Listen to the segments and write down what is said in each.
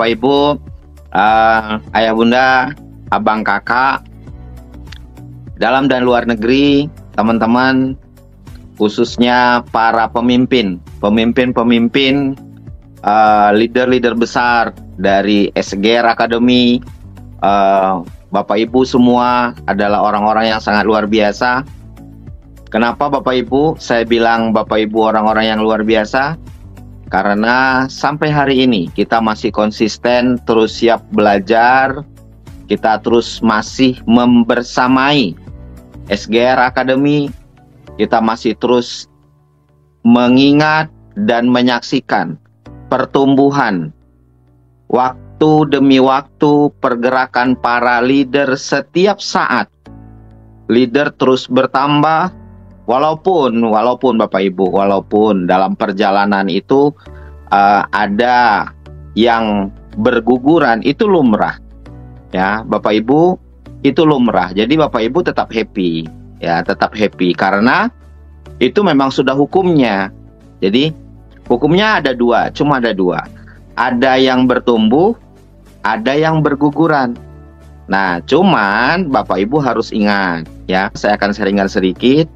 Bapak Ibu, ayah bunda, abang kakak, dalam dan luar negeri, teman-teman, khususnya para pemimpin, leader-leader besar dari SGR Academy, Bapak Ibu semua adalah orang-orang yang sangat luar biasa. Kenapa Bapak Ibu? Saya bilang Bapak Ibu orang-orang yang luar biasa, karena sampai hari ini kita masih konsisten, terus siap belajar, kita terus masih membersamai SGR Academy, kita masih terus mengingat dan menyaksikan pertumbuhan waktu demi waktu, pergerakan para leader setiap saat. Leader terus bertambah, walaupun Bapak Ibu, walaupun dalam perjalanan itu ada yang berguguran, itu lumrah. Ya, Bapak Ibu, itu lumrah. Jadi Bapak Ibu tetap happy, ya, tetap happy karena itu memang sudah hukumnya. Jadi hukumnya ada dua, cuma ada dua. Ada yang bertumbuh, ada yang berguguran. Nah, cuman Bapak Ibu harus ingat, ya, saya akan sharingkan sedikit.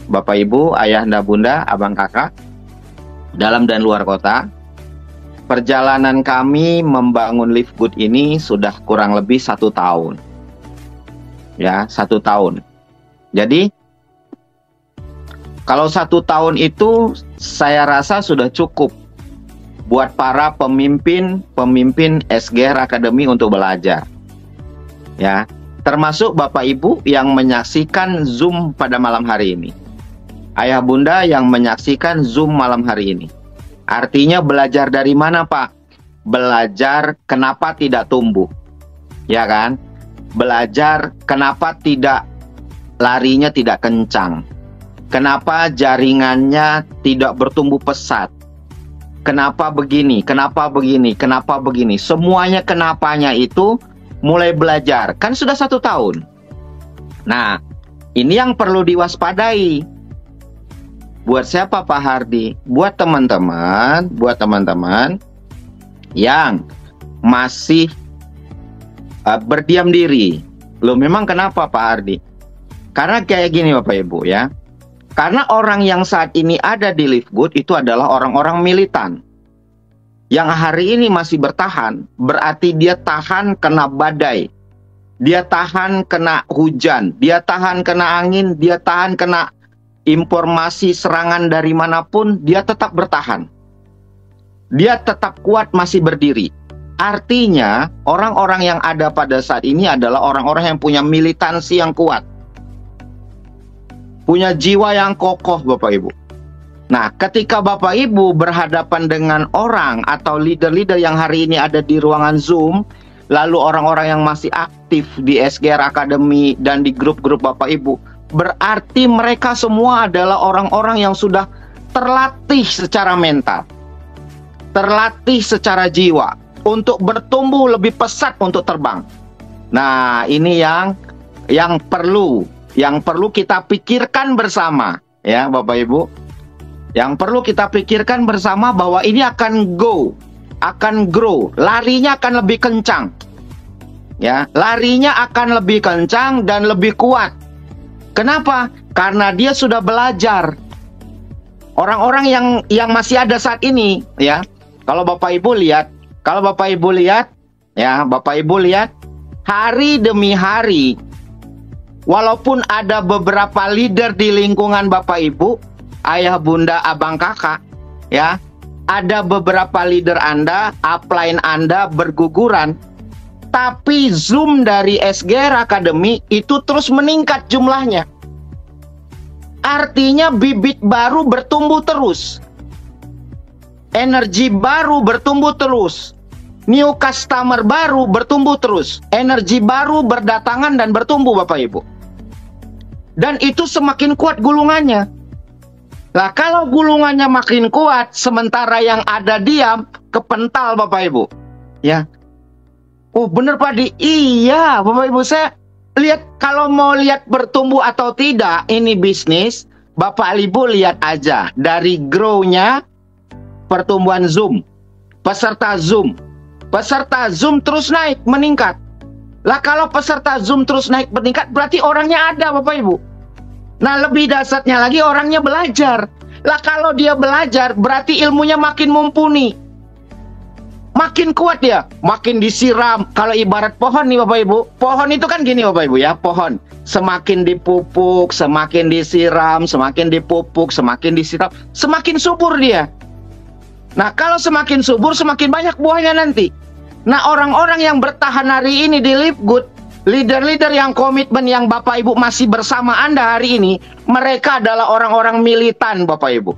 Bapak Ibu, ayahanda bunda, abang kakak, dalam dan luar kota, perjalanan kami membangun Live Good ini sudah kurang lebih 1 tahun. Ya, 1 tahun. Jadi, kalau 1 tahun itu saya rasa sudah cukup buat para pemimpin SGR Academy untuk belajar. Ya, termasuk Bapak Ibu yang menyaksikan Zoom pada malam hari ini. Ayah bunda yang menyaksikan Zoom malam hari ini. Artinya belajar dari mana, Pak? Belajar kenapa tidak tumbuh. Ya kan? Belajar kenapa tidak larinya tidak kencang. Kenapa jaringannya tidak bertumbuh pesat. Kenapa begini, kenapa begini, kenapa begini. Semuanya kenapanya itu mulai belajar. Kan sudah 1 tahun. Nah, ini yang perlu diwaspadai. Buat siapa Pak Hardi? Buat teman-teman yang masih berdiam diri. Loh, memang kenapa Pak Hardi? Karena kayak gini Bapak Ibu ya. Karena orang yang saat ini ada di Live Good itu adalah orang-orang militan. Yang hari ini masih bertahan, berarti dia tahan kena badai. Dia tahan kena hujan, dia tahan kena angin, dia tahan kena informasi serangan dari manapun, dia tetap bertahan. Dia tetap kuat, masih berdiri. Artinya, orang-orang yang ada pada saat ini adalah orang-orang yang punya militansi yang kuat. Punya jiwa yang kokoh, Bapak Ibu. Nah, ketika Bapak Ibu berhadapan dengan orang atau leader-leader yang hari ini ada di ruangan Zoom, lalu orang-orang yang masih aktif di SGR Academy dan di grup-grup Bapak Ibu, berarti mereka semua adalah orang-orang yang sudah terlatih secara mental, terlatih secara jiwa untuk bertumbuh lebih pesat untuk terbang. Nah, ini yang perlu kita pikirkan bersama, ya Bapak Ibu. Yang perlu kita pikirkan bersama bahwa ini akan grow, larinya akan lebih kencang. Ya, larinya akan lebih kencang dan lebih kuat. Kenapa? Karena dia sudah belajar. Orang-orang yang masih ada saat ini, ya. Kalau Bapak Ibu lihat, ya, Bapak Ibu lihat hari demi hari, walaupun ada beberapa leader di lingkungan Bapak Ibu, ayah bunda, abang kakak, ya, ada beberapa leader Anda, upline Anda berguguran, tapi Zoom dari SGR Academy itu terus meningkat jumlahnya. Artinya bibit baru bertumbuh terus. Energi baru bertumbuh terus. New customer baru bertumbuh terus. Energi baru berdatangan dan bertumbuh Bapak Ibu. Dan itu semakin kuat gulungannya. Nah, kalau gulungannya makin kuat, sementara yang ada diam, kepental Bapak Ibu. Ya. Oh, bener Pak Di. Iya, Bapak Ibu, saya lihat, kalau mau lihat bertumbuh atau tidak, ini bisnis, Bapak Ibu lihat aja. Dari grow-nya, pertumbuhan Zoom, peserta Zoom, Peserta Zoom terus naik, meningkat. Lah kalau peserta Zoom terus naik meningkat, berarti orangnya ada, Bapak Ibu. Nah, lebih dasarnya lagi orangnya belajar. Lah kalau dia belajar, berarti ilmunya makin mumpuni. Makin kuat dia, makin disiram. Kalau ibarat pohon nih Bapak Ibu, pohon itu kan gini Bapak Ibu ya, pohon. Semakin dipupuk, semakin disiram, semakin dipupuk, semakin disiram, semakin subur dia. Nah, kalau semakin subur, semakin banyak buahnya nanti. Nah, orang-orang yang bertahan hari ini di Live Good, leader-leader yang komitmen yang Bapak Ibu masih bersama Anda hari ini, mereka adalah orang-orang militan Bapak Ibu.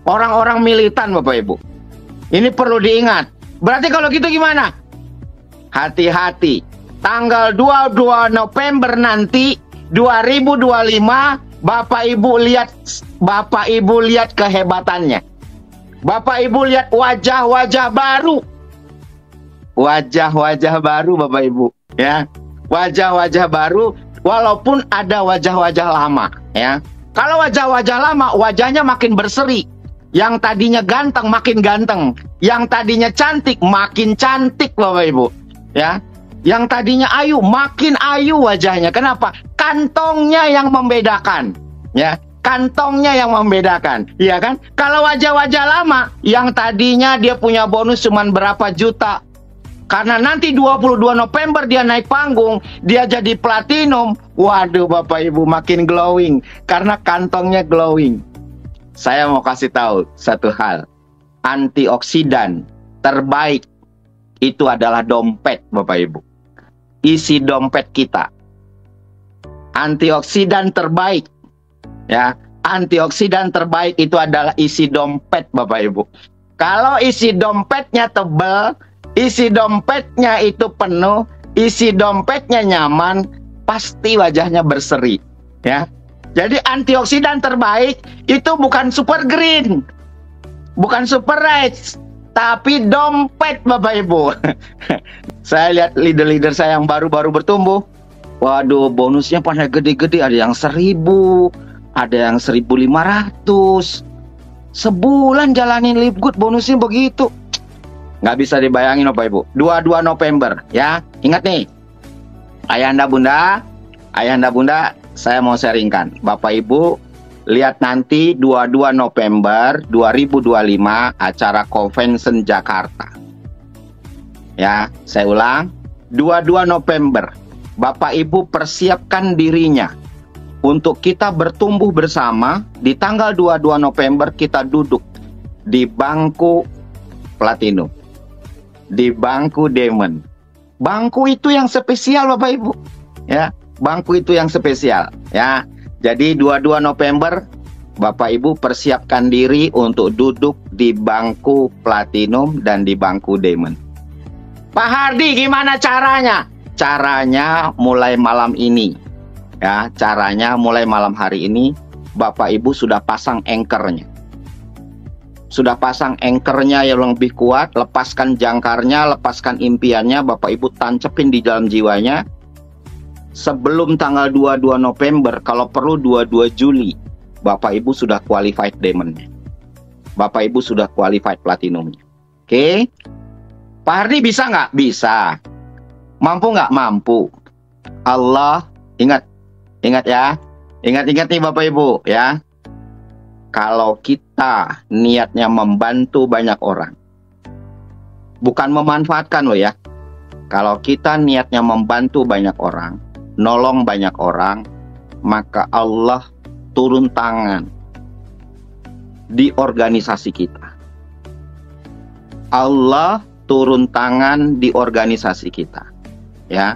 Orang-orang militan Bapak Ibu. Ini perlu diingat. Berarti kalau gitu gimana? Hati-hati. Tanggal 22 November nanti 2025, Bapak Ibu lihat kehebatannya. Bapak Ibu lihat wajah-wajah baru. Wajah-wajah baru Bapak Ibu, ya. Wajah-wajah baru walaupun ada wajah-wajah lama, ya. Kalau wajah-wajah lama, wajahnya makin berseri. Yang tadinya ganteng makin ganteng, yang tadinya cantik makin cantik Bapak Ibu, ya. Yang tadinya ayu makin ayu wajahnya. Kenapa? Kantongnya yang membedakan, ya. Kantongnya yang membedakan, ya kan? Kalau wajah-wajah lama yang tadinya dia punya bonus cuman berapa juta, karena nanti 22 November dia naik panggung, dia jadi platinum. Waduh Bapak Ibu, makin glowing karena kantongnya glowing. Saya mau kasih tahu satu hal. Antioksidan terbaik itu adalah dompet Bapak Ibu. Isi dompet kita. Antioksidan terbaik, ya. Antioksidan terbaik itu adalah isi dompet Bapak Ibu. Kalau isi dompetnya tebal, isi dompetnya itu penuh, isi dompetnya nyaman, pasti wajahnya berseri, ya. Jadi antioksidan terbaik itu bukan super green, bukan super rice, tapi dompet Bapak Ibu. Saya lihat leader-leader saya yang baru-baru bertumbuh, waduh bonusnya pada gede-gede, ada yang 1.000, ada yang 1.500. Sebulan jalanin Live Good bonusnya begitu. Nggak bisa dibayangin Bapak Ibu. 22 November ya. Ingat nih. Ayahanda Bunda, saya mau sharingkan. Bapak Ibu lihat nanti 22 November 2025 acara Convention Jakarta. Ya, saya ulang. 22 November. Bapak Ibu persiapkan dirinya untuk kita bertumbuh bersama. Di tanggal 22 November kita duduk di bangku platinum, di bangku diamond. Bangku itu yang spesial Bapak Ibu, ya. Bangku itu yang spesial, ya. Jadi 22 November Bapak Ibu persiapkan diri untuk duduk di bangku platinum dan di bangku diamond. Pak Hardi, gimana caranya? Caranya mulai malam ini, ya. Caranya mulai malam hari ini Bapak Ibu sudah pasang anchornya. Sudah pasang anchornya yang lebih kuat, lepaskan jangkarnya, lepaskan impiannya, Bapak Ibu tancepin di dalam jiwanya. Sebelum tanggal 22 November, kalau perlu 22 Juli, Bapak Ibu sudah qualified diamond-nya. Bapak Ibu sudah qualified platinumnya. Oke? Pak Hardi bisa nggak? Bisa. Mampu nggak? Mampu. Allah, ingat ya. Ingat-ingat nih Bapak Ibu, ya. Kalau kita niatnya membantu banyak orang, bukan memanfaatkan loh ya. Kalau kita niatnya membantu banyak orang, nolong banyak orang, maka Allah turun tangan di organisasi kita. Allah turun tangan di organisasi kita. Ya,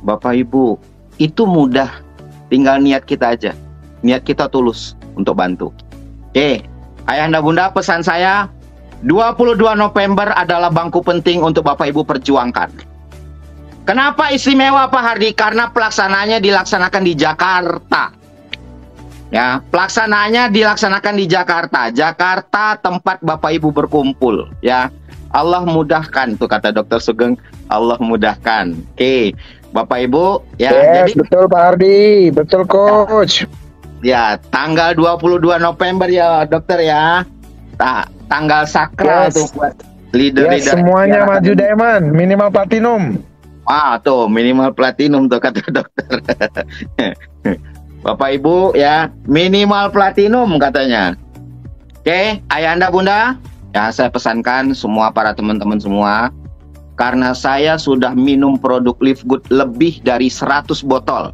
Bapak Ibu, itu mudah. Tinggal niat kita aja. Niat kita tulus untuk bantu. Oke, Ayahanda Bunda, pesan saya 22 November adalah bangku penting untuk Bapak Ibu perjuangkan. Kenapa istimewa Pak Hardi? Karena pelaksanaannya dilaksanakan di Jakarta. Ya, pelaksanaannya dilaksanakan di Jakarta. Jakarta tempat Bapak Ibu berkumpul, ya. Allah mudahkan, tuh kata Dr. Sugeng, Allah mudahkan. Oke, Bapak Ibu, ya. Yes, jadi betul Pak Hardi, betul Coach. Ya, tanggal 22 November ya, Dokter ya. Tanggal sakral Yes. tuh Ya Leader-leader semuanya SGR maju Academy. diamond, minimal platinum. Ah, tuh minimal platinum tuh kata dokter. Bapak Ibu ya, minimal platinum katanya. Oke, ayahanda bunda, ya saya pesankan semua para teman-teman semua, karena saya sudah minum produk Live Good lebih dari 100 botol.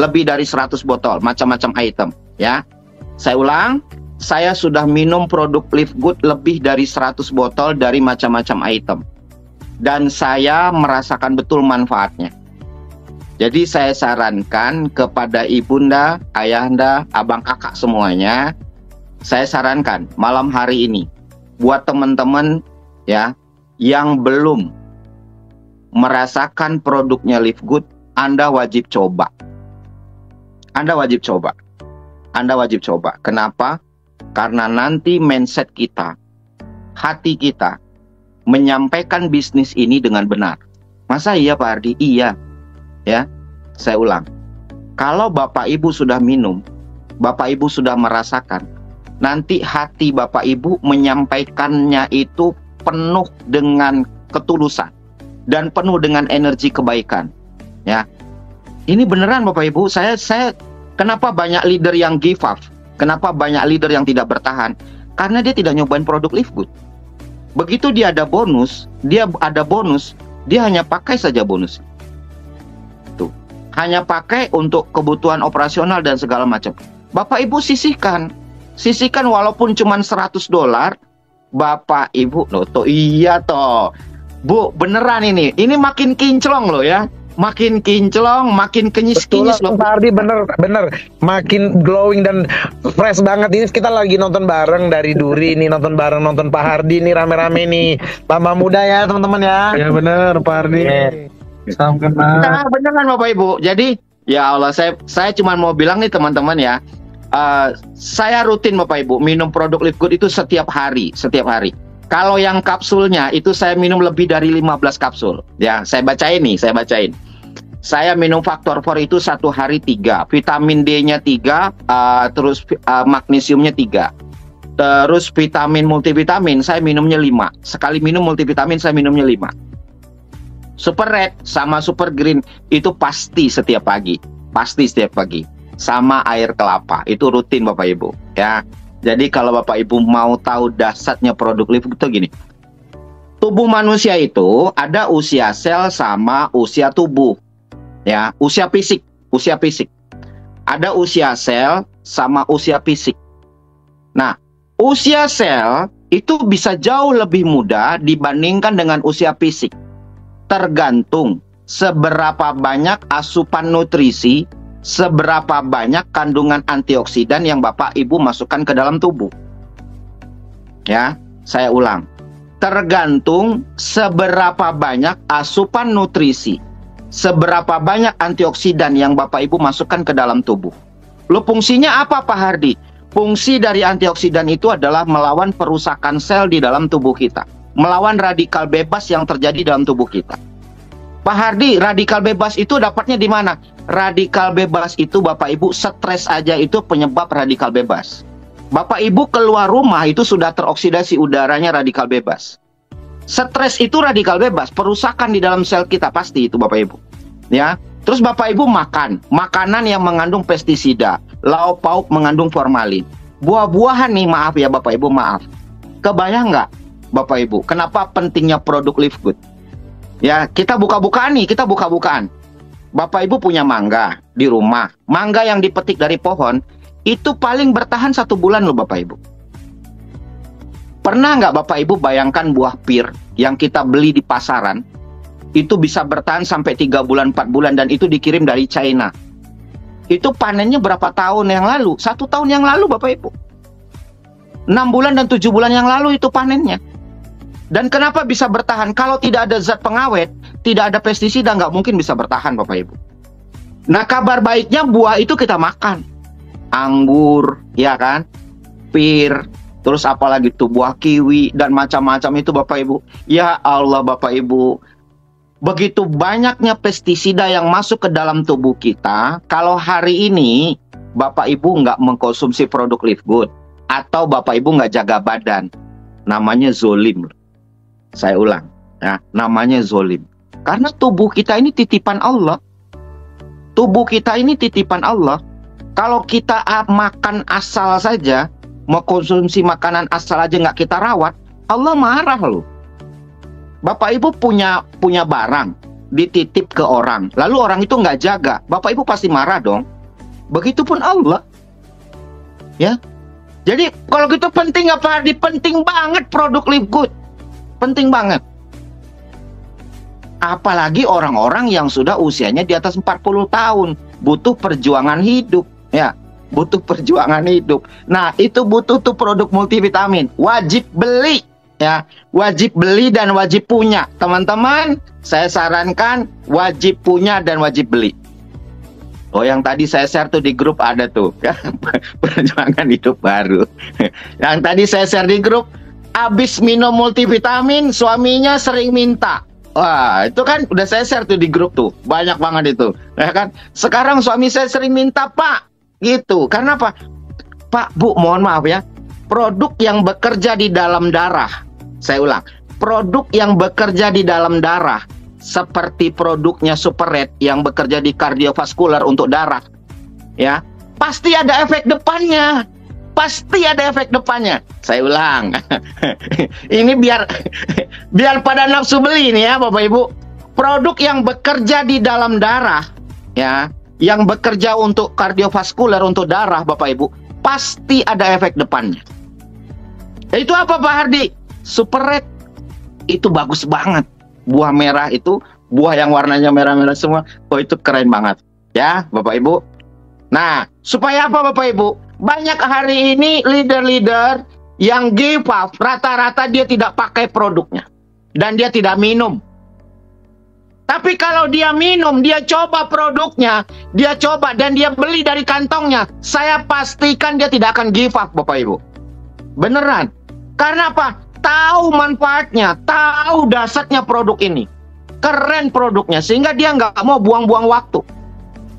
Lebih dari 100 botol, macam-macam item ya. Saya ulang, saya sudah minum produk Live Good lebih dari 100 botol dari macam-macam item. Dan saya merasakan betul manfaatnya. Jadi saya sarankan kepada ibunda, ayahanda, abang kakak semuanya, saya sarankan malam hari ini buat teman-teman ya yang belum merasakan produknya Live Good, Anda wajib coba. Anda wajib coba. Anda wajib coba. Kenapa? Karena nanti mindset kita, hati kita menyampaikan bisnis ini dengan benar. Masa iya Pak Ardi? Iya. Ya, saya ulang. Kalau Bapak Ibu sudah minum, Bapak Ibu sudah merasakan, nanti hati Bapak Ibu menyampaikannya itu penuh dengan ketulusan dan penuh dengan energi kebaikan. Ya, ini beneran Bapak Ibu. Saya kenapa banyak leader yang give up? Kenapa banyak leader yang tidak bertahan? Karena dia tidak nyobain produk Live Good. Begitu dia ada bonus, dia hanya pakai saja bonus. Hanya pakai untuk kebutuhan operasional dan segala macam. Bapak Ibu sisihkan walaupun cuma $100. Bapak Ibu, loh, toh iya toh. Bu, beneran ini makin kinclong loh ya. Makin kinclong, makin kinyis-kinyis loh. Pak Ardi, bener, makin glowing dan fresh banget. Ini kita lagi nonton bareng dari Duri nih, nonton Pak Hardi nih, rame-rame nih. Tambah muda ya teman-teman ya. Ya bener Pak Ardi. Salam kenal. Nah, beneran Bapak Ibu. Jadi ya Allah, saya cuma mau bilang nih teman-teman ya, saya rutin Bapak Ibu minum produk Live Good itu setiap hari. Kalau yang kapsulnya itu saya minum lebih dari 15 kapsul. Ya, saya bacain. Saya minum faktor 4 itu 1 hari 3, vitamin D-nya 3, terus magnesiumnya 3. Terus vitamin multivitamin saya minumnya 5. Sekali minum multivitamin saya minumnya 5. Super Red sama Super Green itu pasti setiap pagi. Sama air kelapa, itu rutin Bapak Ibu ya. Jadi kalau Bapak Ibu mau tahu dahsyatnya produk Live Good itu gini. Tubuh manusia itu ada usia sel sama usia tubuh. Ya, usia fisik. Ada usia sel sama usia fisik. Nah, usia sel itu bisa jauh lebih muda dibandingkan dengan usia fisik. Tergantung seberapa banyak asupan nutrisi, seberapa banyak kandungan antioksidan yang Bapak Ibu masukkan ke dalam tubuh. Ya, saya ulang. Tergantung seberapa banyak asupan nutrisi, seberapa banyak antioksidan yang Bapak Ibu masukkan ke dalam tubuh. Lo fungsinya apa Pak Hardi? Fungsi dari antioksidan itu adalah melawan perusakan sel di dalam tubuh kita. Melawan radikal bebas yang terjadi dalam tubuh kita. Pak Hardi, radikal bebas itu dapatnya di mana? Radikal bebas itu Bapak Ibu, stres aja itu penyebab radikal bebas. Bapak Ibu keluar rumah itu sudah teroksidasi udaranya radikal bebas. Stres itu radikal bebas, perusakan di dalam sel kita pasti itu Bapak Ibu. Ya, terus Bapak Ibu makan makanan yang mengandung pestisida, lauk pauk mengandung formalin. Buah-buahan nih, maaf ya Bapak Ibu, maaf. Kebayang nggak Bapak Ibu, kenapa pentingnya produk Live Good? Ya, kita buka-bukaan. Bapak Ibu punya mangga di rumah. Mangga yang dipetik dari pohon, itu paling bertahan 1 bulan loh Bapak Ibu. Pernah nggak Bapak Ibu bayangkan buah pir yang kita beli di pasaran, itu bisa bertahan sampai 3 bulan, 4 bulan, dan itu dikirim dari China. Itu panennya berapa tahun yang lalu? 1 tahun yang lalu Bapak Ibu. 6 bulan dan 7 bulan yang lalu itu panennya. Dan kenapa bisa bertahan? Kalau tidak ada zat pengawet, tidak ada pestisida, nggak mungkin bisa bertahan Bapak Ibu. Nah, kabar baiknya buah itu kita makan. Anggur, ya kan? Pir, terus apalagi tuh buah kiwi, dan macam-macam itu Bapak Ibu. Ya Allah Bapak Ibu, begitu banyaknya pestisida yang masuk ke dalam tubuh kita. Kalau hari ini Bapak Ibu nggak mengkonsumsi produk Live Good, atau Bapak Ibu nggak jaga badan, namanya zolim. Saya ulang, ya, namanya zolim. Karena tubuh kita ini titipan Allah. Tubuh kita ini titipan Allah. Kalau kita makan asal saja, mau konsumsi makanan asal aja nggak kita rawat, Allah marah loh. Bapak Ibu punya barang, dititip ke orang, lalu orang itu nggak jaga, Bapak Ibu pasti marah dong. Begitupun Allah. Ya. Jadi kalau gitu penting apa? Penting banget produk Live Good. Penting banget. Apalagi orang-orang yang sudah usianya di atas 40 tahun, butuh perjuangan hidup, ya, butuh perjuangan hidup. Nah, itu butuh tuh produk multivitamin, wajib beli, ya, wajib beli dan wajib punya. Teman-teman, saya sarankan wajib punya dan wajib beli. Oh, yang tadi saya share tuh di grup ada tuh, ya, perjuangan hidup baru. Yang tadi saya share di grup, habis minum multivitamin, suaminya sering minta. Wah, itu kan udah saya share tuh di grup tuh. Banyak banget itu. Ya kan? Sekarang suami saya sering minta, Pak. Gitu. Karena apa? Pak, Bu, mohon maaf ya. Produk yang bekerja di dalam darah. Saya ulang. Produk yang bekerja di dalam darah. Seperti produknya Super Red yang bekerja di kardiovaskular untuk darah. Ya. Pasti ada efek depannya. Pasti ada efek depannya. Saya ulang. Ini biar pada nafsu beli nih ya Bapak Ibu. Produk yang bekerja di dalam darah, ya, yang bekerja untuk kardiovaskular, untuk darah Bapak Ibu, pasti ada efek depannya. Itu apa Pak Hardi? Super Red. Itu bagus banget. Buah merah itu, buah yang warnanya merah-merah semua. Oh, itu keren banget. Ya Bapak Ibu. Nah, supaya apa Bapak Ibu? Banyak hari ini leader-leader yang give up, rata-rata dia tidak pakai produknya. Dan dia tidak minum. Tapi kalau dia minum, dia coba produknya, dia coba dan dia beli dari kantongnya, saya pastikan dia tidak akan give up Bapak Ibu. Beneran. Karena apa? Tahu manfaatnya, tahu dasarnya produk ini. Keren produknya, sehingga dia nggak mau buang-buang waktu.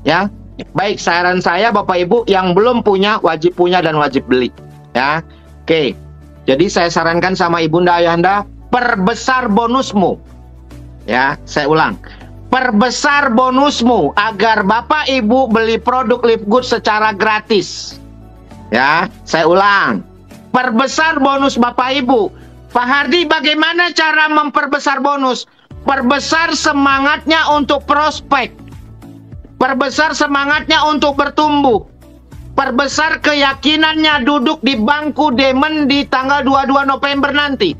Ya. Baik, saran saya Bapak Ibu yang belum punya, wajib punya dan wajib beli. Ya, oke. Jadi saya sarankan sama Ibunda Ayahanda, perbesar bonusmu. Ya, saya ulang. Perbesar bonusmu agar Bapak Ibu beli produk Live Good secara gratis. Ya, saya ulang. Perbesar bonus Bapak Ibu. Pak Hardi, bagaimana cara memperbesar bonus? Perbesar semangatnya untuk prospek. Perbesar semangatnya untuk bertumbuh. Perbesar keyakinannya duduk di bangku Demen di tanggal 22 November nanti.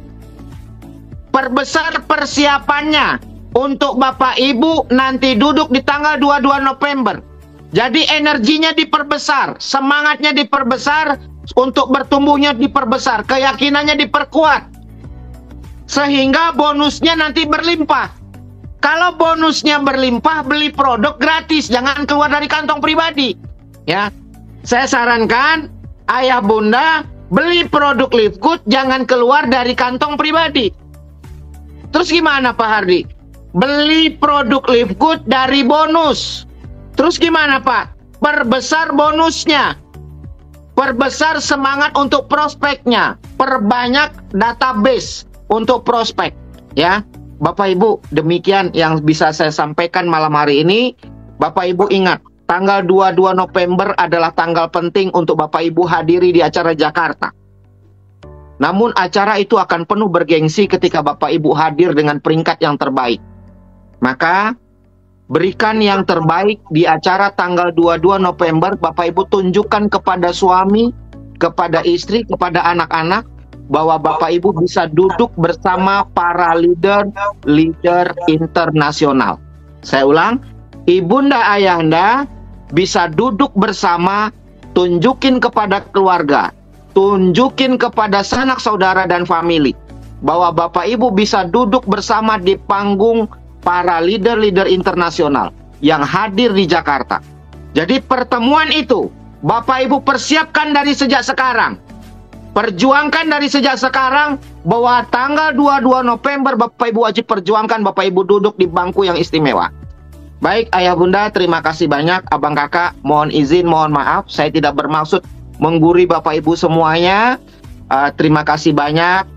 Perbesar persiapannya untuk Bapak Ibu nanti duduk di tanggal 22 November. Jadi energinya diperbesar, semangatnya diperbesar, untuk bertumbuhnya diperbesar, keyakinannya diperkuat. Sehingga bonusnya nanti berlimpah. Kalau bonusnya berlimpah, beli produk gratis, jangan keluar dari kantong pribadi. Ya, saya sarankan ayah bunda beli produk Live Good, jangan keluar dari kantong pribadi. Terus gimana Pak Hardi? Beli produk Live Good dari bonus. Terus gimana Pak? Perbesar bonusnya, perbesar semangat untuk prospeknya, perbanyak database untuk prospek. Ya. Bapak Ibu, demikian yang bisa saya sampaikan malam hari ini. Bapak Ibu ingat, tanggal 22 November adalah tanggal penting untuk Bapak Ibu hadiri di acara Jakarta. Namun acara itu akan penuh bergengsi ketika Bapak Ibu hadir dengan peringkat yang terbaik. Maka berikan yang terbaik di acara tanggal 22 November. Bapak Ibu tunjukkan kepada suami, kepada istri, kepada anak-anak, bahwa Bapak Ibu bisa duduk bersama para leader internasional. Saya ulang, Ibunda Ayahanda bisa duduk bersama, tunjukin kepada keluarga, tunjukin kepada sanak saudara dan famili, bahwa Bapak Ibu bisa duduk bersama di panggung para leader internasional yang hadir di Jakarta. Jadi pertemuan itu Bapak Ibu persiapkan dari sejak sekarang. Perjuangkan dari sejak sekarang bahwa tanggal 22 November Bapak Ibu wajib perjuangkan, Bapak Ibu duduk di bangku yang istimewa. Baik ayah bunda, terima kasih banyak. Abang kakak, mohon izin, mohon maaf. Saya tidak bermaksud menggurui Bapak Ibu semuanya. Terima kasih banyak.